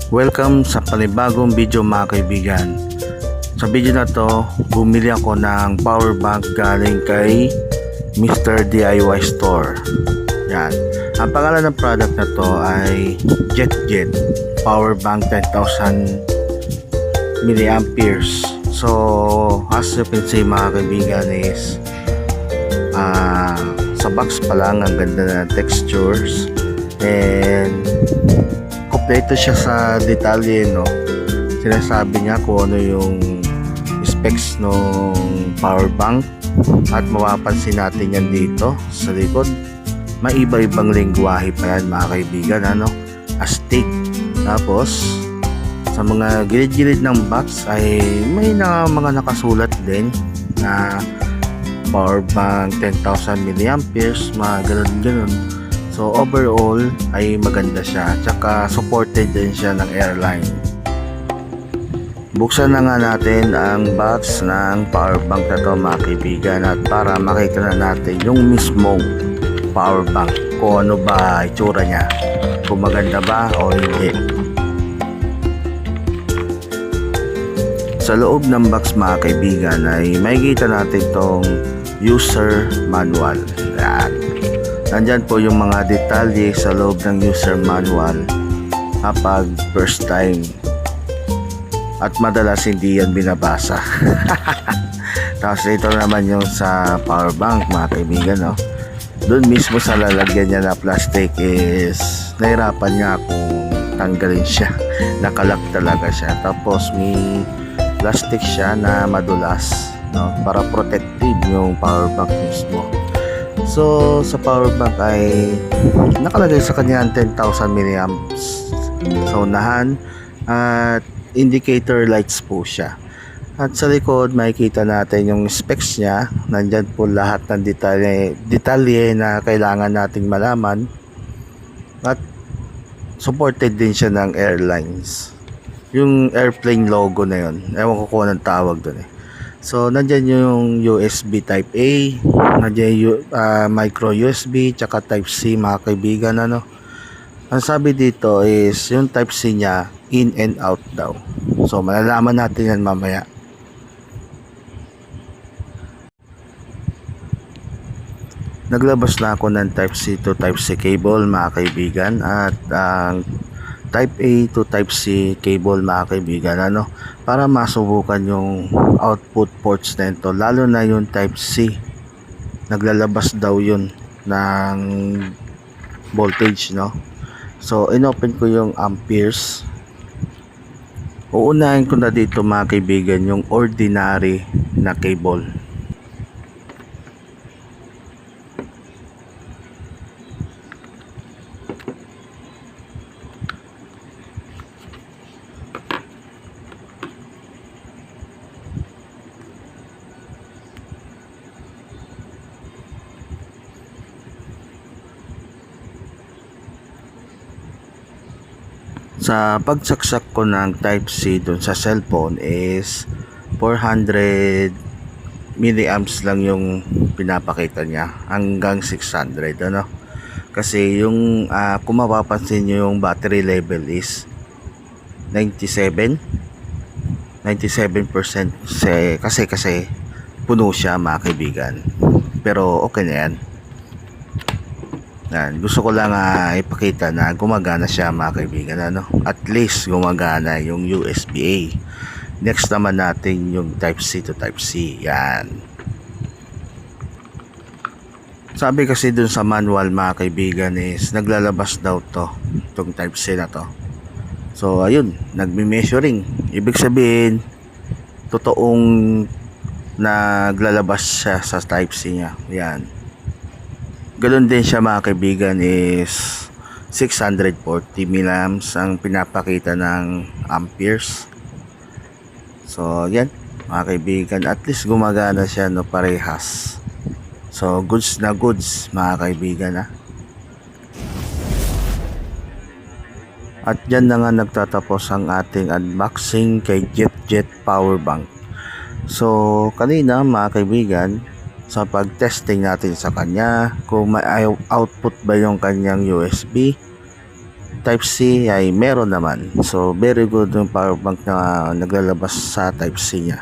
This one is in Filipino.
Welcome sa panibagong video mga kaibigan. Sa video na to, bumili ako ng power bank galing kay Mr. DIY Store. Yan. Ang pangalan ng product na to ay JetJet Power Bank 10,000 milliamperes. So, as you can see mga kaibigan is sa box pa lang ang ganda na textures and kompleto siya sa detalye, no? Sinasabi niya kung ano yung specs ng power bank at mapapansin natin yan dito sa likod. May iba-ibang lengguwahe pa yan mga kaibigan, ano? Astig. Tapos sa mga gilid-gilid ng box ay may mga nakasulat din na power bank 10,000 milliamperes, mga ganun-ganun. So overall ay maganda siya, tsaka supported din siya ng airline. Buksan na nga natin ang box ng power bank na to mga kaibigan, at para makita na natin yung mismong power bank kung ano ba itsura niya, kung maganda ba o hindi. Sa loob ng box mga kaibigan ay makikita natin tong user manual. Yan. Nandyan po yung mga detalye sa loob ng user manual kapag first time, at madalas hindi yan binabasa. Tapos ito naman yung sa power bank mga kaibigan, no? Doon mismo sa lalagyan niya na plastic is nahirapan niya kung tanggalin siya. Nakalak talaga siya. Tapos may plastic siya na madulas, no? Para protective yung power bank mismo. So sa power bank ay nakalagay sa kanya 10,000 milliamps sa unahan at indicator lights po siya. At sa likod makikita natin yung specs niya. Nandyan po lahat ng detalye na kailangan nating malaman, at supported din siya ng airlines. Yung airplane logo na yun, ewan ko kung anong tawag doon eh. So nandyan yung USB type A, nandyan yung micro USB, tsaka type C mga kaibigan, ano. Ang sabi dito is yung type C niya in and out daw. So malalaman natin yan mamaya. Naglabas na ako ng type C to type C cable mga kaibigan, at ang type A to type C cable mga kaibigan, ano, para masubukan yung output ports nito, lalo na yung type C. Naglalabas daw yun ng voltage, no? So inopen ko yung amperes. Uunahin ko na dito mga kaibigan yung ordinary na cable. Sa pagsaksak ko ng type C dun sa cellphone is 400 milliamps lang yung pinapakita niya hanggang 600, ano. Kasi yung kung mapapansin nyo yung battery level is 97% kasi puno siya mga kaibigan. Pero okay na yan. Yan, gusto ko lang ipakita na gumagana siya mga kaibigan, ano? At least gumagana yung USB-A. Next naman natin yung type C to type C. Yan. Sabi kasi dun sa manual mga kaibigan is naglalabas daw to, itong type C na to. So ayun, nagme-measuring. Ibig sabihin totoong naglalabas siya sa type C niya. Yan. Galon din siya mga kaibigan is 640 milliamps ang pinapakita ng amperes. So yan mga kaibigan, at least gumagana siya, no, parehas. So goods na goods mga kaibigan, ha. At dyan na nga nagtatapos ang ating unboxing kay JetJet Power Bank. So kanina mga kaibigan, sa pag-testing natin sa kanya kung may output ba yung kanyang USB. Type-C ay meron naman. So very good yung power bank na naglalabas sa Type-C niya.